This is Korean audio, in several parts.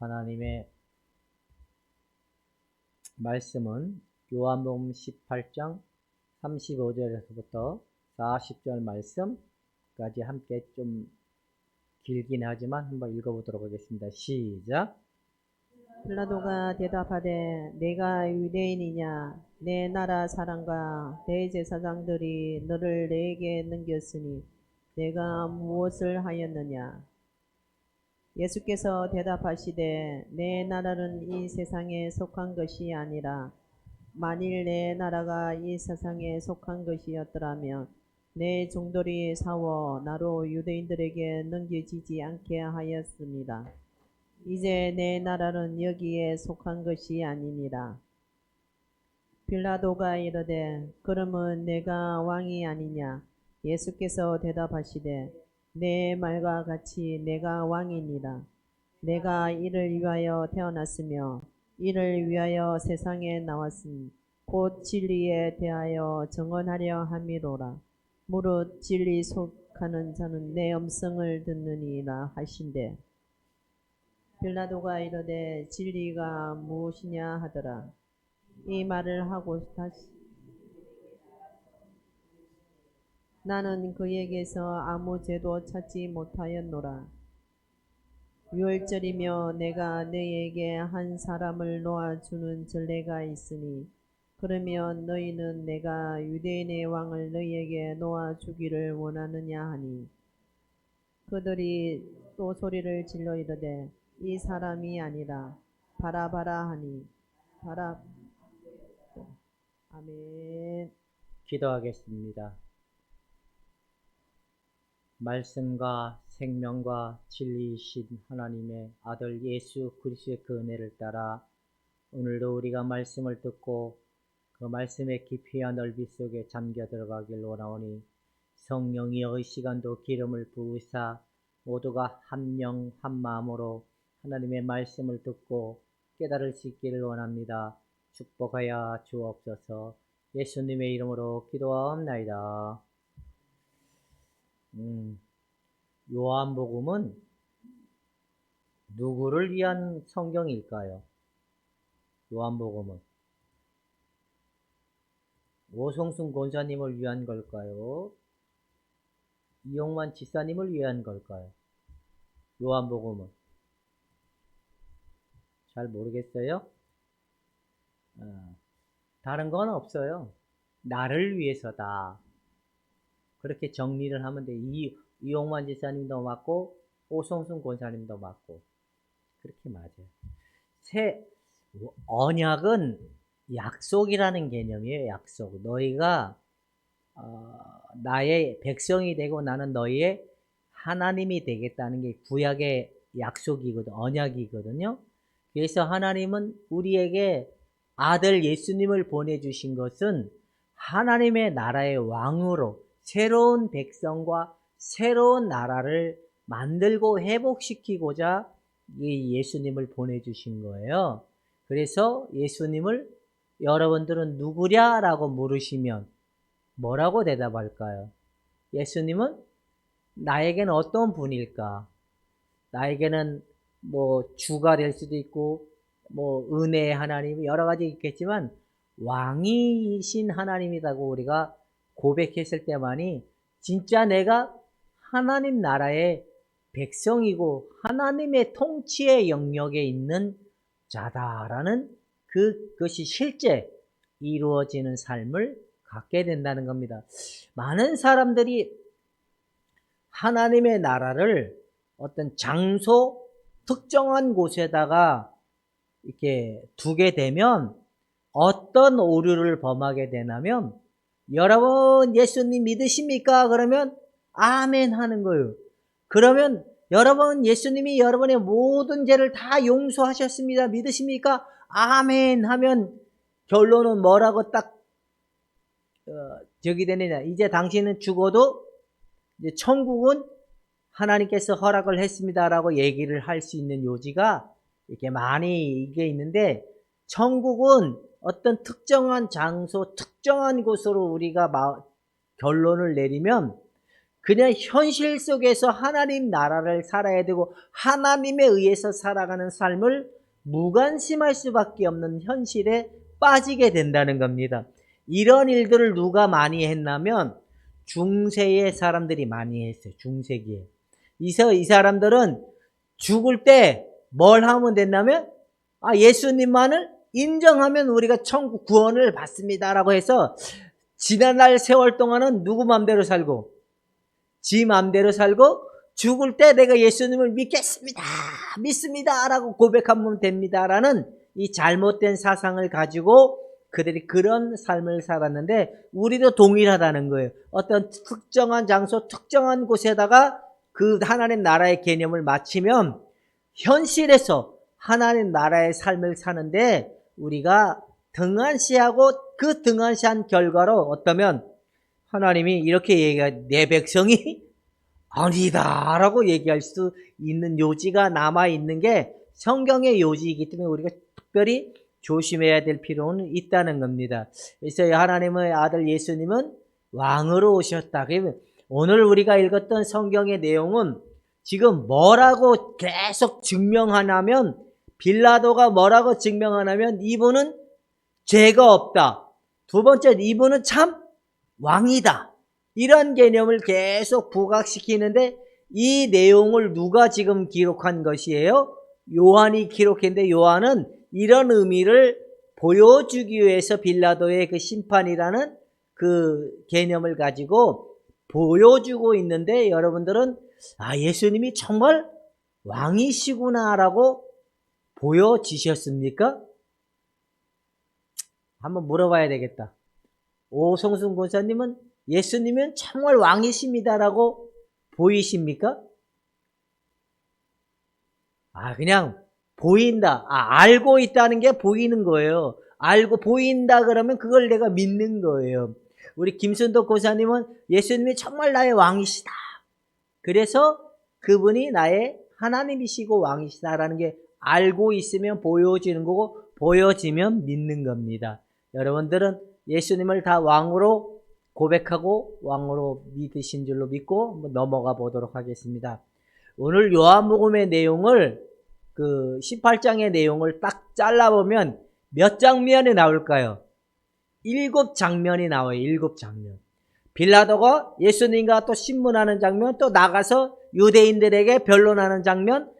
하나님의 말씀은 요한복음 18장 35절에서부터 40절 말씀까지 함께 좀 길긴 하지만 한번 읽어보도록 하겠습니다. 시작. 빌라도가 대답하되 내가 유대인이냐 내 나라 사람과 대제사장들이 너를 내게 넘겼으니 내가 무엇을 하였느냐. 예수께서 대답하시되 내 나라는 이 세상에 속한 것이 아니라 만일 내 나라가 이 세상에 속한 것이었더라면 내 종들이 사워 나로 유대인들에게 넘겨지지 않게 하였습니다. 이제 내 나라는 여기에 속한 것이 아니니라. 빌라도가 이르되 그러면 내가 왕이 아니냐. 예수께서 대답하시되 내 말과 같이 내가 왕이니라. 내가 이를 위하여 태어났으며 이를 위하여 세상에 나왔으니 곧 진리에 대하여 정언하려 함이로라. 무릇 진리 속하는 자는 내 음성을 듣느니라 하신대. 빌라도가 이르되 진리가 무엇이냐 하더라. 이 말을 하고 다시 나는 그에게서 아무 죄도 찾지 못하였노라. 유월절이며 내가 너희에게 한 사람을 놓아주는 전례가 있으니 그러면 너희는 내가 유대인의 왕을 너희에게 놓아주기를 원하느냐 하니 그들이 또 소리를 질러 이르되 이 사람이 아니라 바라바라 하니 바라. 아멘. 기도하겠습니다. 말씀과 생명과 진리이신 하나님의 아들 예수 그리스도의 그 은혜를 따라 오늘도 우리가 말씀을 듣고 그 말씀의 깊이와 넓이 속에 잠겨 들어가길 원하오니 성령이여 이 시간도 기름을 부으사 모두가 한 영 한 마음으로 하나님의 말씀을 듣고 깨달을 수 있기를 원합니다. 축복하여 주옵소서. 예수님의 이름으로 기도하옵나이다. 요한복음은 누구를 위한 성경일까요? 요한복음은 오성순 권사님을 위한 걸까요? 이용만 지사님을 위한 걸까요? 요한복음은 잘 모르겠어요. 다른 건 없어요. 나를 위해서다. 그렇게 정리를 하면 돼. 이용만 지사님도 맞고 오성순 권사님도 맞고 그렇게 맞아요. 언약은 약속이라는 개념이에요. 약속. 너희가 나의 백성이 되고 나는 너희의 하나님이 되겠다는 게 구약의 약속이거든, 언약이거든요. 그래서 하나님은 우리에게 아들 예수님을 보내주신 것은 하나님의 나라의 왕으로 새로운 백성과 새로운 나라를 만들고 회복시키고자 이 예수님을 보내주신 거예요. 그래서 예수님을 여러분들은 누구랴라고 물으시면 뭐라고 대답할까요? 예수님은 나에게는 어떤 분일까? 나에게는 뭐 주가 될 수도 있고 뭐 은혜의 하나님 여러 가지 있겠지만 왕이신 하나님이라고 우리가 고백했을 때만이 진짜 내가 하나님 나라의 백성이고 하나님의 통치의 영역에 있는 자다라는 그것이 실제 이루어지는 삶을 갖게 된다는 겁니다. 많은 사람들이 하나님의 나라를 어떤 장소, 특정한 곳에다가 이렇게 두게 되면 어떤 오류를 범하게 되냐면 여러분 예수님 믿으십니까? 그러면 아멘 하는 거예요. 그러면 여러분 예수님이 여러분의 모든 죄를 다 용서하셨습니다. 믿으십니까? 아멘 하면 결론은 뭐라고 딱 저기 되느냐. 이제 당신은 죽어도 이제 천국은 하나님께서 허락을 했습니다라고 얘기를 할 수 있는 요지가 이렇게 많이 이게 있는데 천국은 어떤 특정한 장소, 특정한 곳으로 우리가 결론을 내리면 그냥 현실 속에서 하나님 나라를 살아야 되고 하나님에 의해서 살아가는 삶을 무관심할 수밖에 없는 현실에 빠지게 된다는 겁니다. 이런 일들을 누가 많이 했냐면 중세의 사람들이 많이 했어요. 중세기에. 이 사람들은 죽을 때 뭘 하면 됐냐면 예수님만을 인정하면 우리가 천국 구원을 받습니다라고 해서 지난날 세월 동안은 누구 맘대로 살고 지 맘대로 살고 죽을 때 내가 예수님을 믿습니다 라고 고백하면 됩니다라는 이 잘못된 사상을 가지고 그들이 그런 삶을 살았는데 우리도 동일하다는 거예요. 어떤 특정한 장소 특정한 곳에다가 그 하나님 나라의 개념을 맞추면 현실에서 하나님 나라의 삶을 사는데 우리가 등한시하고 그 등한시한 결과로 어떠면 하나님이 이렇게 얘기해 내 백성이 아니다라고 얘기할 수 있는 요지가 남아있는 게 성경의 요지이기 때문에 우리가 특별히 조심해야 될 필요는 있다는 겁니다. 그래서 하나님의 아들 예수님은 왕으로 오셨다. 오늘 우리가 읽었던 성경의 내용은 지금 뭐라고 계속 증명하냐면 빌라도가 뭐라고 증명하냐면 이분은 죄가 없다. 두 번째 이분은 참 왕이다. 이런 개념을 계속 부각시키는데 이 내용을 누가 지금 기록한 것이에요? 요한이 기록했는데 요한은 이런 의미를 보여주기 위해서 빌라도의 그 심판이라는 그 개념을 가지고 보여주고 있는데 여러분들은 예수님이 정말 왕이시구나라고 보여지셨습니까? 한번 물어봐야 되겠다. 오성순 권사님은 예수님은 정말 왕이십니다라고 보이십니까? 그냥 보인다. 알고 있다는 게 보이는 거예요. 알고 보인다 그러면 그걸 내가 믿는 거예요. 우리 김순덕 권사님은 예수님이 정말 나의 왕이시다. 그래서 그분이 나의 하나님이시고 왕이시다라는 게 알고 있으면 보여지는 거고 보여지면 믿는 겁니다. 여러분들은 예수님을 다 왕으로 고백하고 왕으로 믿으신 줄로 믿고 넘어가 보도록 하겠습니다. 오늘 요한복음의 내용을 그 18장의 내용을 딱 잘라보면 몇 장면이 나올까요? 7장면이 나와요. 7장면. 빌라도가 예수님과 또 신문하는 장면, 또 나가서 유대인들에게 변론하는 장면,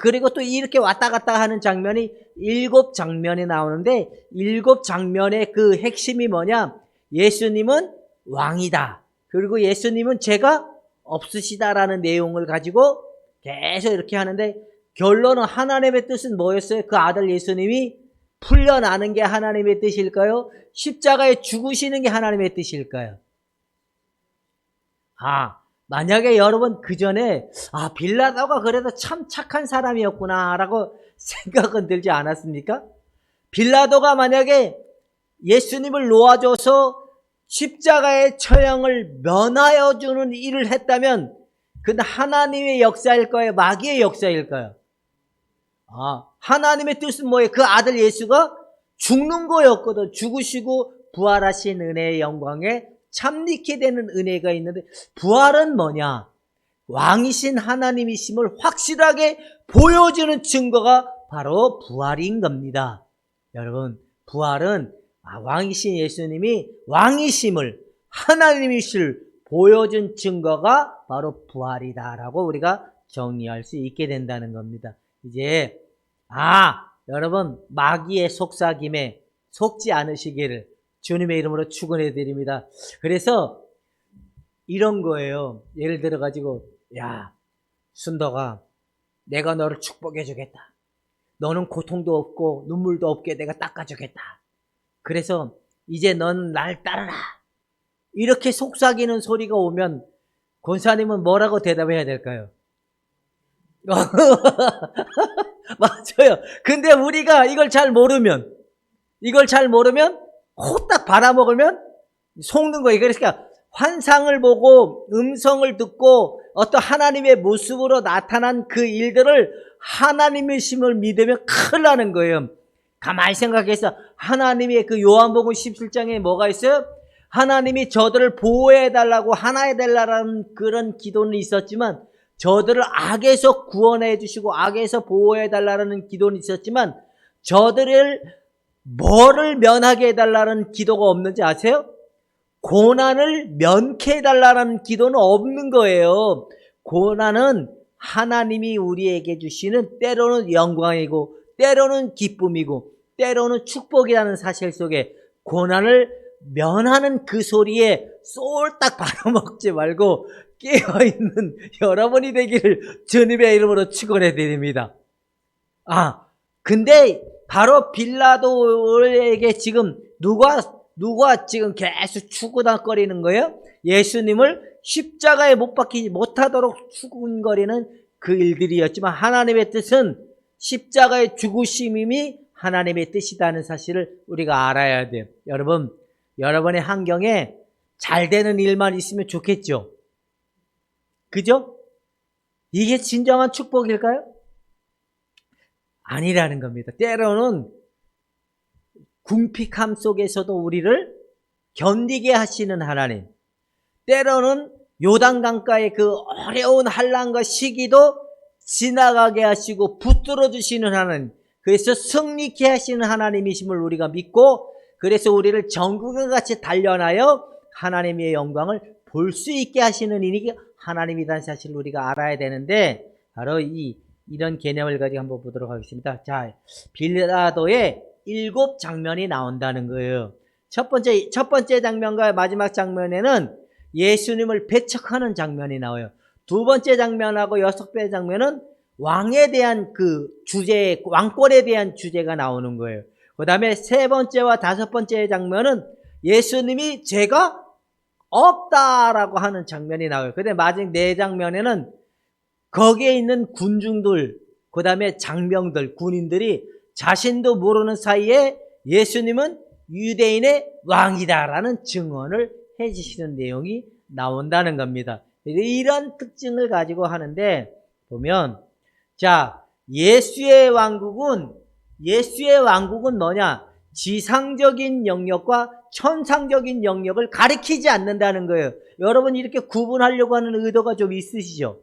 그리고 또 이렇게 왔다 갔다 하는 장면이 7장면이 나오는데 7장면의 그 핵심이 뭐냐? 예수님은 왕이다. 그리고 예수님은 죄가 없으시다라는 내용을 가지고 계속 이렇게 하는데 결론은 하나님의 뜻은 뭐였어요? 그 아들 예수님이 풀려나는 게 하나님의 뜻일까요? 십자가에 죽으시는 게 하나님의 뜻일까요? 만약에 여러분 그 전에 빌라도가 그래도 참 착한 사람이었구나 라고 생각은 들지 않았습니까? 빌라도가 만약에 예수님을 놓아줘서 십자가의 처형을 면하여 주는 일을 했다면 그건 하나님의 역사일까요? 마귀의 역사일까요? 하나님의 뜻은 뭐예요? 그 아들 예수가 죽는 거였거든. 죽으시고 부활하신 은혜의 영광에 참리게 되는 은혜가 있는데 부활은 뭐냐? 왕이신 하나님이심을 확실하게 보여주는 증거가 바로 부활인 겁니다. 여러분, 부활은 왕이신 예수님이 왕이심을 하나님이심을 보여준 증거가 바로 부활이다라고 우리가 정의할 수 있게 된다는 겁니다. 이제 여러분 마귀의 속삭임에 속지 않으시기를 주님의 이름으로 축원해 드립니다. 그래서 이런 거예요. 예를 들어 가지고 순덕아 내가 너를 축복해 주겠다. 너는 고통도 없고 눈물도 없게 내가 닦아 주겠다. 그래서 이제 넌 날 따르라. 이렇게 속삭이는 소리가 오면 권사님은 뭐라고 대답해야 될까요? 맞아요. 근데 우리가 이걸 잘 모르면 호딱 받아먹으면 속는 거예요. 그러니까 환상을 보고 음성을 듣고 어떤 하나님의 모습으로 나타난 그 일들을 하나님의 심을 믿으면 큰일 나는 거예요. 가만히 생각해서 하나님의 그 요한복음 17장에 뭐가 있어요? 하나님이 저들을 보호해달라고 하나해달라는 그런 기도는 있었지만, 저들을 악에서 구원해 주시고 악에서 보호해달라는 기도는 있었지만, 저들을 뭐를 면하게 해달라는 기도가 없는지 아세요? 고난을 면케 해달라는 기도는 없는 거예요. 고난은 하나님이 우리에게 주시는 때로는 영광이고 때로는 기쁨이고 때로는 축복이라는 사실 속에, 고난을 면하는 그 소리에 쏠딱 받아먹지 말고 깨어있는 여러분이 되기를 주님의 이름으로 축원해 드립니다. 근데 바로 빌라도에게 지금 누가 지금 계속 추구당거리는 거예요? 예수님을 십자가에 못 박히지 못하도록 추근거리는 그 일들이었지만, 하나님의 뜻은 십자가의 죽으심이 하나님의 뜻이라는 사실을 우리가 알아야 돼요. 여러분, 여러분의 환경에 잘 되는 일만 있으면 좋겠죠? 그죠? 이게 진정한 축복일까요? 아니라는 겁니다. 때로는 궁핍함 속에서도 우리를 견디게 하시는 하나님, 때로는 요단강가의 그 어려운 한란과 시기도 지나가게 하시고 붙들어 주시는 하나님, 그래서 승리케 하시는 하나님이심을 우리가 믿고, 그래서 우리를 전국과 같이 단련하여 하나님의 영광을 볼 수 있게 하시는 이니 하나님이라는 사실을 우리가 알아야 되는데, 바로 이런 개념을 가지고 한번 보도록 하겠습니다. 자, 빌라도의 7 장면이 나온다는 거예요. 첫 번째 장면과 마지막 장면에는 예수님을 배척하는 장면이 나와요. 두 번째 장면하고 6번째 장면은 왕에 대한 그 주제, 왕권에 대한 주제가 나오는 거예요. 그 다음에 3번째와 5번째 장면은 예수님이 죄가 없다라고 하는 장면이 나와요. 근데 마지막 4장면에는 거기에 있는 군중들, 그 다음에 장병들, 군인들이 자신도 모르는 사이에 예수님은 유대인의 왕이다라는 증언을 해주시는 내용이 나온다는 겁니다. 이런 특징을 가지고 하는데, 보면, 자, 예수의 왕국은 뭐냐? 지상적인 영역과 천상적인 영역을 가리키지 않는다는 거예요. 여러분, 이렇게 구분하려고 하는 의도가 좀 있으시죠?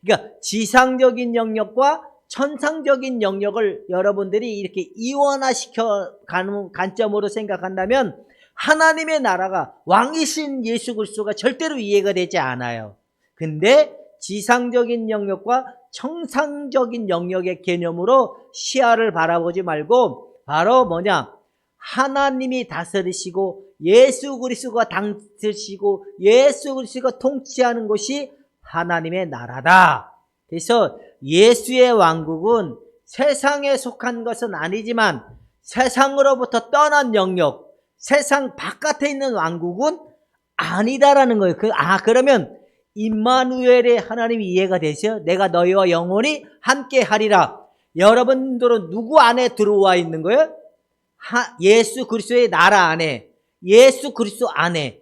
그러니까 지상적인 영역과 천상적인 영역을 여러분들이 이렇게 이원화시켜 가는 관점으로 생각한다면, 하나님의 나라가 왕이신 예수 그리스도가 절대로 이해가 되지 않아요. 근데 지상적인 영역과 천상적인 영역의 개념으로 시야를 바라보지 말고, 바로 뭐냐? 하나님이 다스리시고 예수 그리스도가 다스리시고 예수 그리스도가 통치하는 곳이 하나님의 나라다. 그래서 예수의 왕국은 세상에 속한 것은 아니지만 세상으로부터 떠난 영역, 세상 바깥에 있는 왕국은 아니다라는 거예요. 그러면 임마누엘의 하나님이 이해가 되세요? 내가 너희와 영원히 함께 하리라. 여러분들은 누구 안에 들어와 있는 거예요? 예수 그리스도의 나라 안에, 예수 그리스도 안에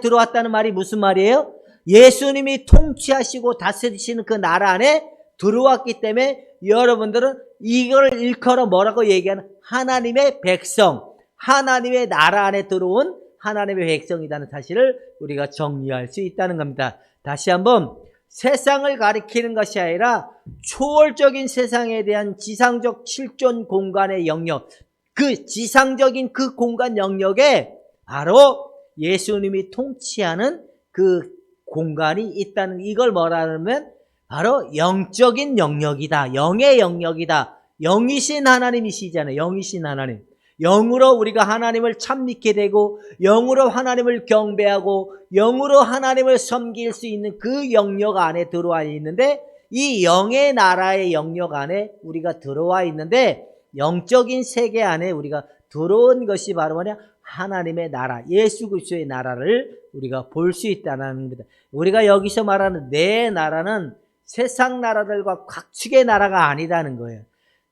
들어왔다는 말이 무슨 말이에요? 예수님이 통치하시고 다스리시는 그 나라 안에 들어왔기 때문에 여러분들은 이걸 일컬어 뭐라고 얘기하는? 하나님의 백성, 하나님의 나라 안에 들어온 하나님의 백성이라는 사실을 우리가 정리할 수 있다는 겁니다. 다시 한번, 세상을 가리키는 것이 아니라 초월적인 세상에 대한 지상적 7존 공간의 영역, 그 지상적인 그 공간 영역에 바로 예수님이 통치하는 그 공간이 있다는, 이걸 뭐라면 바로 영적인 영역이다. 영의 영역이다. 영이신 하나님이시잖아요. 영이신 하나님. 영으로 우리가 하나님을 참 믿게 되고, 영으로 하나님을 경배하고, 영으로 하나님을 섬길 수 있는 그 영역 안에 들어와 있는데, 이 영의 나라의 영역 안에 우리가 들어와 있는데, 영적인 세계 안에 우리가 들어온 것이 바로 뭐냐? 하나님의 나라, 예수 그리스도의 나라를 우리가 볼 수 있다는 겁니다. 우리가 여기서 말하는 내 나라는 세상 나라들과 각축의 나라가 아니라는 거예요.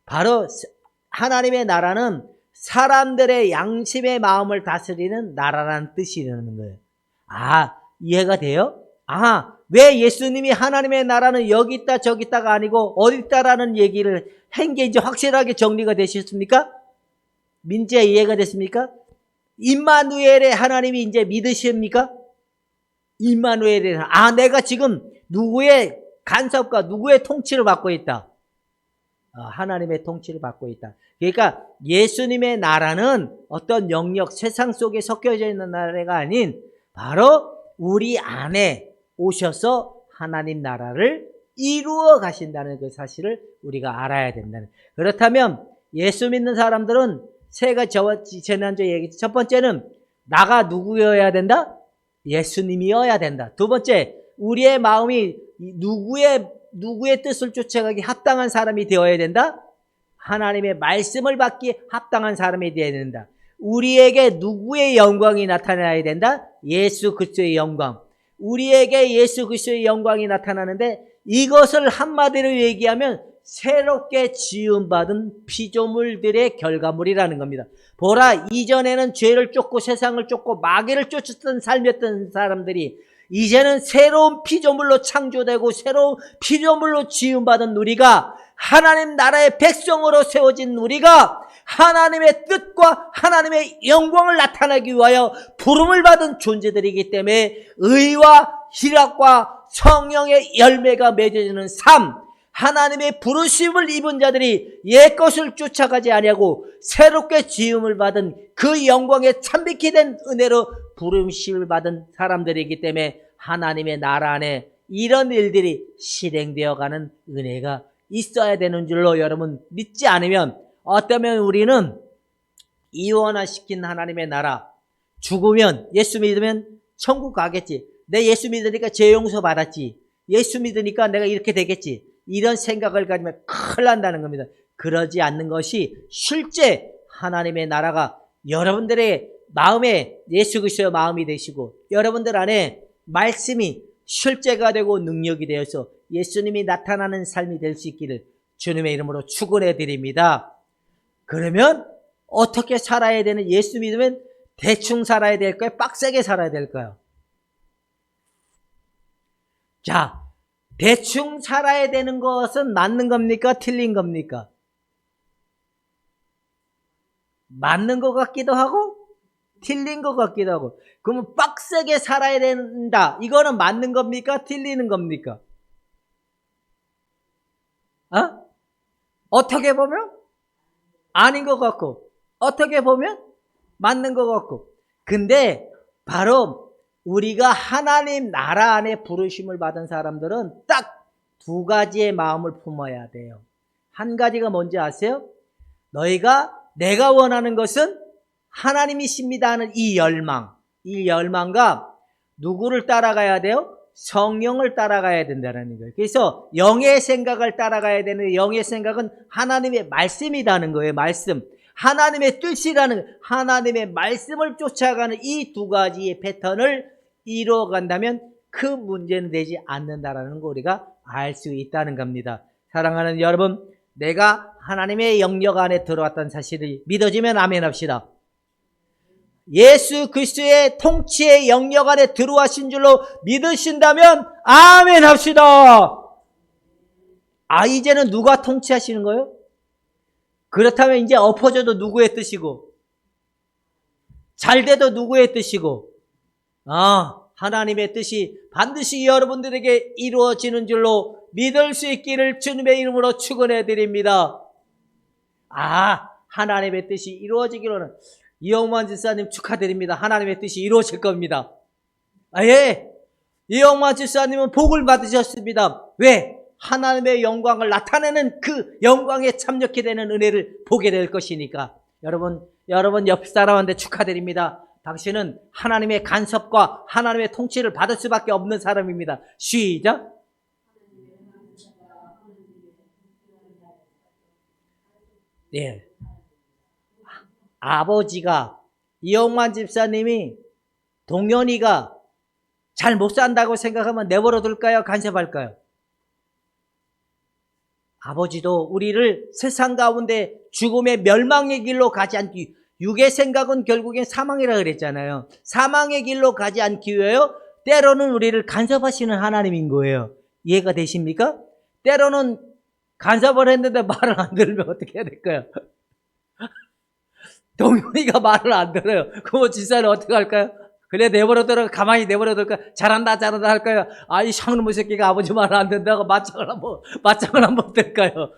바로 하나님의 나라는 사람들의 양심의 마음을 다스리는 나라라는 뜻이라는 거예요. 이해가 돼요? 왜 예수님이 하나님의 나라는 여기 있다 저기 있다가 아니고 어디 있다라는 얘기를 한 게 이제 확실하게 정리가 되셨습니까? 민지야, 이해가 됐습니까? 임마누엘의 하나님이 이제 믿으십니까? 임마누엘의 내가 지금 누구의 간섭과 누구의 통치를 받고 있다. 하나님의 통치를 받고 있다. 그러니까 예수님의 나라는 어떤 영역, 세상 속에 섞여져 있는 나라가 아닌 바로 우리 안에 오셔서 하나님 나라를 이루어 가신다는 그 사실을 우리가 알아야 된다는. 그렇다면 예수 믿는 사람들은 세 가지, 지난주에 얘기했죠. 첫 번째는 나가 누구여야 된다? 예수님이어야 된다. 두 번째, 우리의 마음이 누구의 뜻을 쫓아가기 합당한 사람이 되어야 된다? 하나님의 말씀을 받기에 합당한 사람이 되어야 된다. 우리에게 누구의 영광이 나타나야 된다? 예수 그리스도의 영광. 우리에게 예수 그리스도의 영광이 나타나는데 이것을 한마디로 얘기하면 새롭게 지음받은 피조물들의 결과물이라는 겁니다. 보라, 이전에는 죄를 쫓고 세상을 쫓고 마귀를 쫓았던 삶이었던 사람들이 이제는 새로운 피조물로 창조되고 새로운 피조물로 지음받은 우리가, 하나님 나라의 백성으로 세워진 우리가 하나님의 뜻과 하나님의 영광을 나타내기 위하여 부름을 받은 존재들이기 때문에 의와 희락과 성령의 열매가 맺어지는 삶, 하나님의 부르심을 입은 자들이 옛것을 쫓아가지 아니하고 새롭게 지음을 받은 그 영광에 참빛이 된 은혜로 부르심을 받은 사람들이기 때문에 하나님의 나라 안에 이런 일들이 실행되어 가는 은혜가 있어야 되는 줄로 여러분 믿지 않으면, 어쩌면 우리는 이원화시킨 하나님의 나라, 죽으면 예수 믿으면 천국 가겠지, 내 예수 믿으니까 죄 용서 받았지, 예수 믿으니까 내가 이렇게 되겠지, 이런 생각을 가지면 큰일 난다는 겁니다. 그러지 않는 것이 실제 하나님의 나라가 여러분들의 마음에 예수 그리스도의 마음이 되시고 여러분들 안에 말씀이 실제가 되고 능력이 되어서 예수님이 나타나는 삶이 될 수 있기를 주님의 이름으로 축원해 드립니다. 그러면 어떻게 살아야 되는, 예수 믿으면 대충 살아야 될까요? 빡세게 살아야 될까요? 자, 대충 살아야 되는 것은 맞는 겁니까? 틀린 겁니까? 맞는 것 같기도 하고 틀린 것 같기도 하고. 그러면 빡세게 살아야 된다, 이거는 맞는 겁니까? 틀리는 겁니까? 어떻게 보면 아닌 것 같고 어떻게 보면 맞는 것 같고. 근데 바로 우리가 하나님 나라 안에 부르심을 받은 사람들은 딱 두 가지의 마음을 품어야 돼요. 한 가지가 뭔지 아세요? 내가 원하는 것은 하나님이십니다 하는 이 열망과 누구를 따라가야 돼요? 성령을 따라가야 된다는 거예요. 그래서 영의 생각을 따라가야 되는데 영의 생각은 하나님의 말씀이라는 거예요. 말씀. 하나님의 뜻이라는, 하나님의 말씀을 쫓아가는 이 두 가지의 패턴을 이루어간다면 그 문제는 되지 않는다라는 거 우리가 알 수 있다는 겁니다. 사랑하는 여러분, 내가 하나님의 영역 안에 들어왔다는 사실이 믿어지면 아멘 합시다. 예수 그리스도의 통치의 영역 안에 들어와신 줄로 믿으신다면 아멘 합시다. 이제는 누가 통치하시는 거예요? 그렇다면 이제 엎어져도 누구의 뜻이고 잘 돼도 누구의 뜻이고, 하나님의 뜻이 반드시 여러분들에게 이루어지는 줄로 믿을 수 있기를 주님의 이름으로 축원해 드립니다. 하나님의 뜻이 이루어지기로는 이영만 집사님 축하드립니다. 하나님의 뜻이 이루어질 겁니다. 예, 이영만 집사님은 복을 받으셨습니다. 왜? 하나님의 영광을 나타내는 그 영광에 참여하게 되는 은혜를 보게 될 것이니까. 여러분 옆 사람한테 축하드립니다. 당신은 하나님의 간섭과 하나님의 통치를 받을 수밖에 없는 사람입니다. 시작. 예. 아버지가, 이영만 집사님이 동현이가 잘 못 산다고 생각하면 내버려 둘까요? 간섭할까요? 아버지도 우리를 세상 가운데 죽음의 멸망의 길로 가지 않기, 육의 생각은 결국엔 사망이라 그랬잖아요. 사망의 길로 가지 않기 위하여 때로는 우리를 간섭하시는 하나님인 거예요. 이해가 되십니까? 때로는 간섭을 했는데 말을 안 들으면 어떻게 해야 될까요? 동윤이가 말을 안 들어요. 그럼 집사는 어떻게 할까요? 그래 내버려둬라, 가만히 내버려둘까? 잘한다 잘한다 할까요? 아, 이 샹놈의 새끼가 아버지 말을 안 듣는다고 맞짱을 한번 들까요?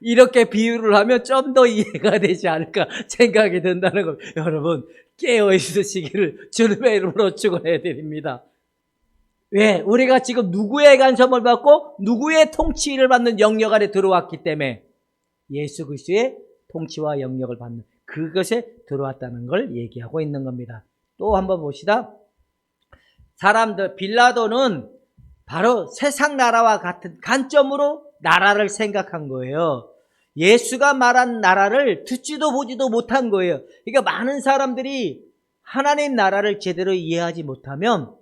이렇게 비유를 하면 좀 더 이해가 되지 않을까 생각이 든다는 것. 여러분 깨어 있으시기를 주님의 이름으로 축원해 드립니다. 왜? 우리가 지금 누구의 간섭을 받고 누구의 통치를 받는 영역 아래 들어왔기 때문에 예수 그리스도의 통치와 영역을 받는 그것에 들어왔다는 걸 얘기하고 있는 겁니다. 또 한번 봅시다. 사람들 빌라도는 바로 세상 나라와 같은 관점으로 나라를 생각한 거예요. 예수가 말한 나라를 듣지도 보지도 못한 거예요. 그러니까 많은 사람들이 하나님 나라를 제대로 이해하지 못하면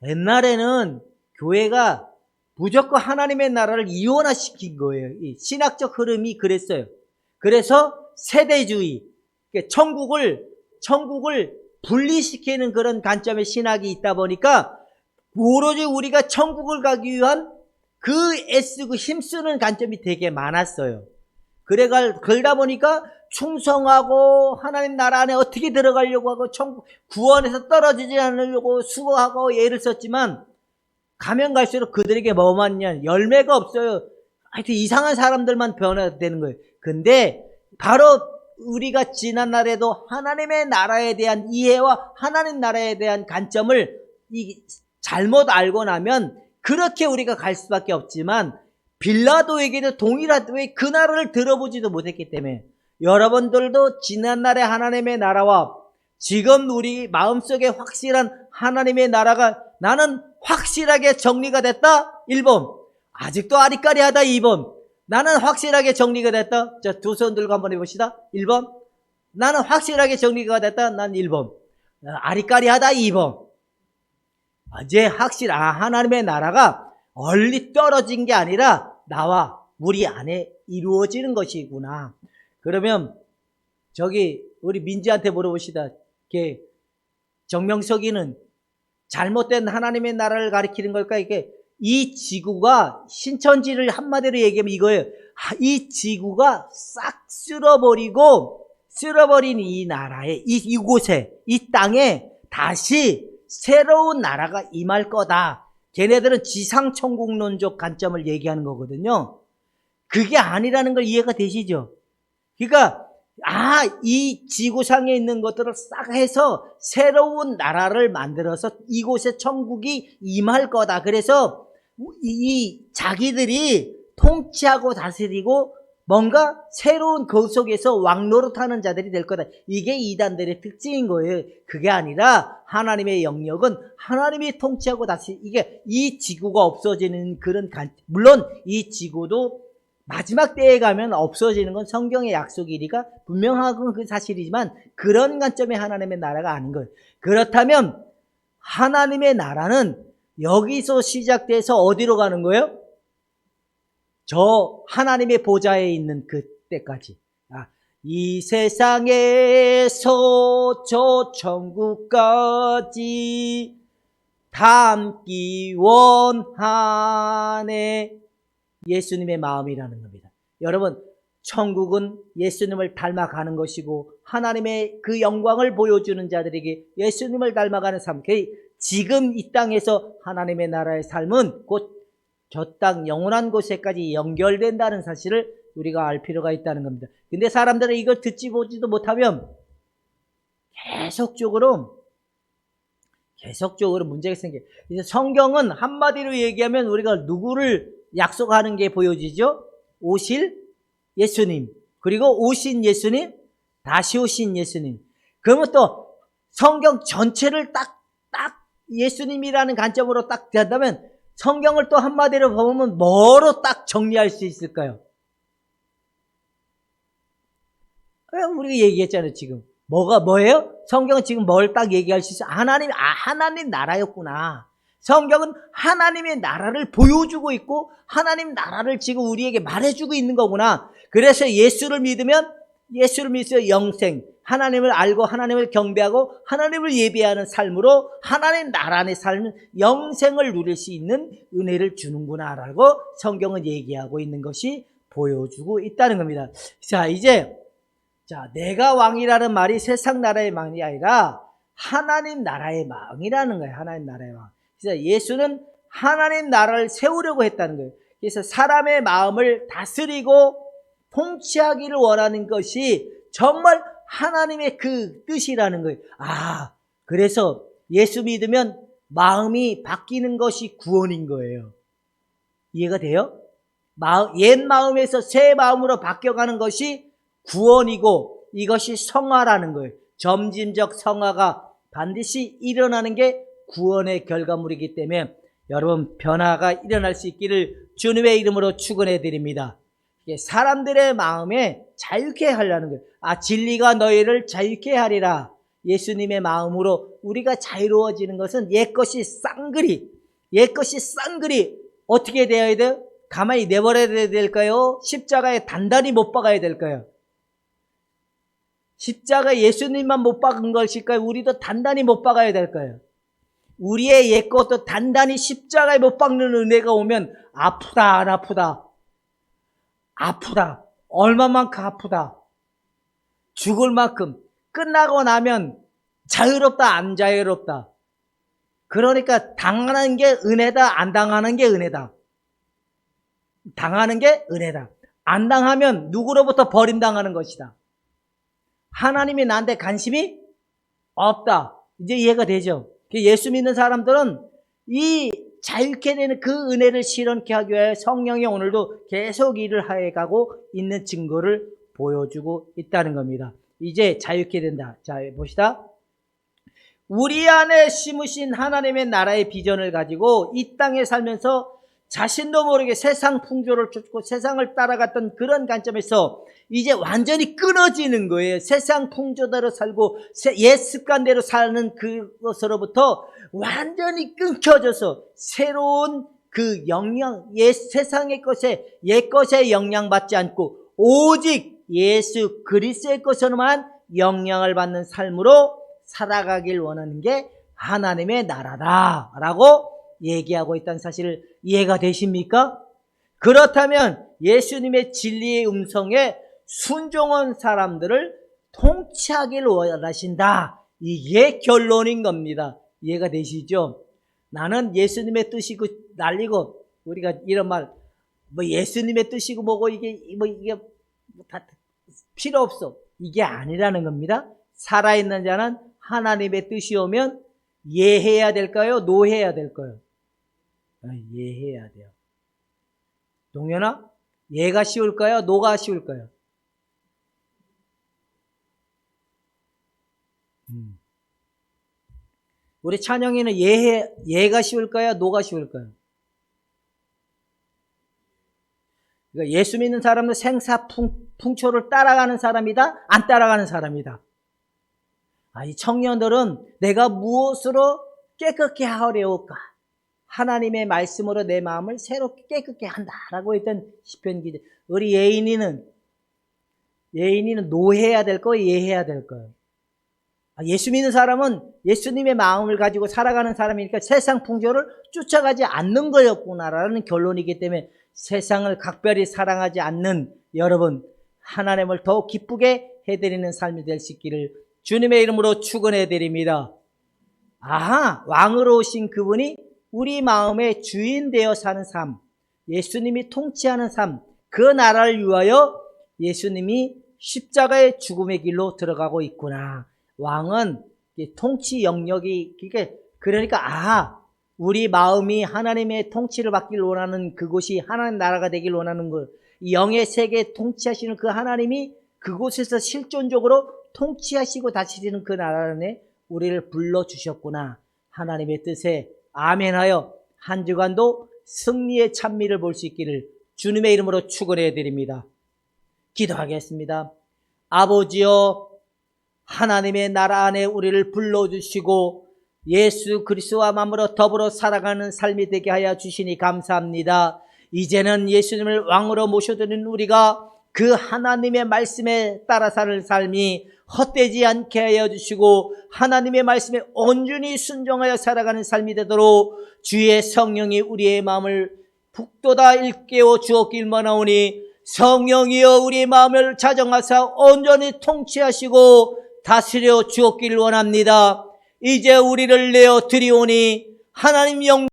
옛날에는 교회가 무조건 하나님의 나라를 이원화시킨 거예요. 이 신학적 흐름이 그랬어요. 그래서 세대주의, 천국을 분리시키는 그런 관점의 신학이 있다 보니까 오로지 우리가 천국을 가기 위한 애쓰고 힘쓰는 관점이 되게 많았어요. 그러다 보니까 충성하고 하나님 나라 안에 어떻게 들어가려고 하고 천국 구원에서 떨어지지 않으려고 수고하고 애를 썼지만 가면 갈수록 그들에게 뭐만 있냐? 열매가 없어요. 하여튼 이상한 사람들만 변화되는 거예요. 근데 바로 우리가 지난 날에도 하나님의 나라에 대한 이해와 하나님 나라에 대한 관점을 잘못 알고 나면 그렇게 우리가 갈 수밖에 없지만 빌라도에게도 동일하게 왜 그 나라를 들어보지도 못했기 때문에 여러분들도 지난날의 하나님의 나라와 지금 우리 마음속에 확실한 하나님의 나라가 나는 확실하게 정리가 됐다 1번, 아직도 아리까리하다 2번, 나는 확실하게 정리가 됐다. 자, 두 손 들고 한번 해봅시다. 1번, 나는 확실하게 정리가 됐다. 난 1번, 아리까리하다 2번. 이제 하나님의 나라가 얼리 떨어진 게 아니라 나와 우리 안에 이루어지는 것이구나. 그러면 우리 민지한테 물어봅시다. 정명석이는 잘못된 하나님의 나라를 가리키는 걸까? 이 지구가 신천지를 한마디로 얘기하면 이거예요. 이 지구가 싹 쓸어버린 이 나라에, 이곳에, 이 땅에 다시 새로운 나라가 임할 거다. 걔네들은 지상천국론적 관점을 얘기하는 거거든요. 그게 아니라는 걸 이해가 되시죠? 그러니까 이 지구상에 있는 것들을 싹 해서 새로운 나라를 만들어서 이곳에 천국이 임할 거다. 그래서 자기들이 통치하고 다스리고 뭔가 새로운 그 속에서 왕노릇하는 자들이 될 거다. 이게 이단들의 특징인 거예요. 그게 아니라 하나님의 영역은 하나님이 통치하고 이게 이 지구가 없어지는 그런 물론 이 지구도 마지막 때에 가면 없어지는 건 성경의 약속이니까 분명한 그 사실이지만 그런 관점의 하나님의 나라가 아닌 거예요. 그렇다면 하나님의 나라는 여기서 시작돼서 어디로 가는 거예요? 저 하나님의 보좌에 있는 그때까지. 이 세상에서 저 천국까지 닮기 원하네. 예수님의 마음이라는 겁니다. 여러분, 천국은 예수님을 닮아가는 것이고 하나님의 그 영광을 보여주는 자들에게 예수님을 닮아가는 삶, 지금 이 땅에서 하나님의 나라의 삶은 곧 저 땅 영원한 곳에까지 연결된다는 사실을 우리가 알 필요가 있다는 겁니다. 근데 사람들은 이걸 듣지 보지도 못하면 계속적으로 문제가 생겨요. 그래서 성경은 한마디로 얘기하면 우리가 누구를 약속하는 게 보여지죠? 오실 예수님, 그리고 오신 예수님, 다시 오신 예수님. 그러면 또 성경 전체를 딱 예수님이라는 관점으로 딱 된다면 성경을 또 한마디로 보면 뭐로 딱 정리할 수 있을까요? 우리가 얘기했잖아요, 지금. 뭐예요? 성경은 지금 뭘 딱 얘기할 수 있어요? 하나님 나라였구나. 성경은 하나님의 나라를 보여주고 있고 하나님 나라를 지금 우리에게 말해주고 있는 거구나. 그래서 예수를 믿으면 영생, 하나님을 알고 하나님을 경배하고 하나님을 예배하는 삶으로 하나님 나라 안의 삶은 영생을 누릴 수 있는 은혜를 주는구나라고 성경은 얘기하고 있는 것이 보여주고 있다는 겁니다. 자, 이제 자, 내가 왕이라는 말이 세상 나라의 왕이 아니라 하나님 나라의 왕이라는 거예요. 하나님 나라의 왕. 그래서 예수는 하나님 나라를 세우려고 했다는 거예요. 그래서 사람의 마음을 다스리고 통치하기를 원하는 것이 정말 하나님의 그 뜻이라는 거예요. 아, 그래서 예수 믿으면 마음이 바뀌는 것이 구원인 거예요. 이해가 돼요? 옛 마음에서 새 마음으로 바뀌어가는 것이 구원이고 이것이 성화라는 거예요. 점진적 성화가 반드시 일어나는 게 구원의 결과물이기 때문에 여러분 변화가 일어날 수 있기를 주님의 이름으로 축원해 드립니다. 사람들의 마음에 자유케 하려는 거예요. 아, 진리가 너희를 자유케 하리라. 예수님의 마음으로 우리가 자유로워지는 것은 옛것이 쌍그리 어떻게 되어야 돼요? 가만히 내버려야 될까요? 십자가에 단단히 못 박아야 될까요? 십자가에 예수님만 못 박은 것일까요? 우리도 단단히 못 박아야 될까요? 우리의 옛것도 단단히 십자가에 못 박는 은혜가 오면 아프다 안 아프다? 아프다. 얼마만큼 아프다. 죽을 만큼. 끝나고 나면 자유롭다 안 자유롭다. 그러니까 당하는 게 은혜다 안 당하는 게 은혜다. 당하는 게 은혜다. 안 당하면 누구로부터 버림당하는 것이다. 하나님이 나한테 관심이 없다. 이제 이해가 되죠? 예수 믿는 사람들은 이 자유케 되는 그 은혜를 실현케 하기 위해 성령이 오늘도 계속 일을 해가고 있는 증거를 보여주고 있다는 겁니다. 이제 자유케 된다. 자, 봅시다. 우리 안에 심으신 하나님의 나라의 비전을 가지고 이 땅에 살면서 자신도 모르게 세상 풍조를 쫓고 세상을 따라갔던 그런 관점에서 이제 완전히 끊어지는 거예요. 세상 풍조대로 살고 옛 습관대로 사는 그것으로부터 완전히 끊겨져서 새로운 그 영향, 세상의 것에 옛 것에 영향받지 않고 오직 예수 그리스도의 것으로만 영향을 받는 삶으로 살아가길 원하는 게 하나님의 나라다라고 얘기하고 있다는 사실을 이해가 되십니까? 그렇다면 예수님의 진리의 음성에 순종한 사람들을 통치하길 원하신다. 이게 결론인 겁니다. 이해가 되시죠? 나는 예수님의 뜻이고 날리고 우리가 이런 말 뭐 예수님의 뜻이고 뭐고 이게 다 필요 없어. 이게 아니라는 겁니다. 살아있는 자는 하나님의 뜻이 오면 예해야 될까요? 노해야 될까요? 예해야 돼요. 동현아, 예가 쉬울까요? 노가 쉬울까요? 우리 찬영이는 예가 쉬울까요? 노가 쉬울까요? 그러니까 예수 믿는 사람은 생사풍초를 따라가는 사람이다? 안 따라가는 사람이다? 이 청년들은 내가 무엇으로 깨끗게 하려울까? 하나님의 말씀으로 내 마음을 새롭게 깨끗게 한다라고 했던 시편 기자. 우리 예인이는 노해야 될 거예요? 예해야 될 거예요? 예수 믿는 사람은 예수님의 마음을 가지고 살아가는 사람이니까 세상 풍조를 쫓아가지 않는 거였구나라는 결론이기 때문에 세상을 각별히 사랑하지 않는 여러분, 하나님을 더욱 기쁘게 해드리는 삶이 될 수 있기를 주님의 이름으로 축원해 드립니다. 왕으로 오신 그분이 우리 마음의 주인 되어 사는 삶, 예수님이 통치하는 삶, 그 나라를 위하여 예수님이 십자가의 죽음의 길로 들어가고 있구나. 왕은 통치 영역이, 그러니까 우리 마음이 하나님의 통치를 받길 원하는 그곳이 하나님 나라가 되길 원하는 것, 영의 세계 통치하시는 그 하나님이 그곳에서 실존적으로 통치하시고 다스리는 그 나라 안에 우리를 불러주셨구나. 하나님의 뜻에 아멘하여 한 주간도 승리의 찬미를 볼 수 있기를 주님의 이름으로 축원해 드립니다. 기도하겠습니다. 아버지여, 하나님의 나라 안에 우리를 불러주시고 예수 그리스도와 맞물어 더불어 살아가는 삶이 되게 하여 주시니 감사합니다. 이제는 예수님을 왕으로 모셔드리는 우리가 그 하나님의 말씀에 따라 사는 삶이 헛되지 않게 하여 주시고 하나님의 말씀에 온전히 순종하여 살아가는 삶이 되도록 주의 성령이 우리의 마음을 북돋아 일깨워 주었길만 하오니 성령이여 우리 마음을 자정하사 온전히 통치하시고 다스려 주었길 원합니다. 이제 우리를 내어 드리오니 하나님 영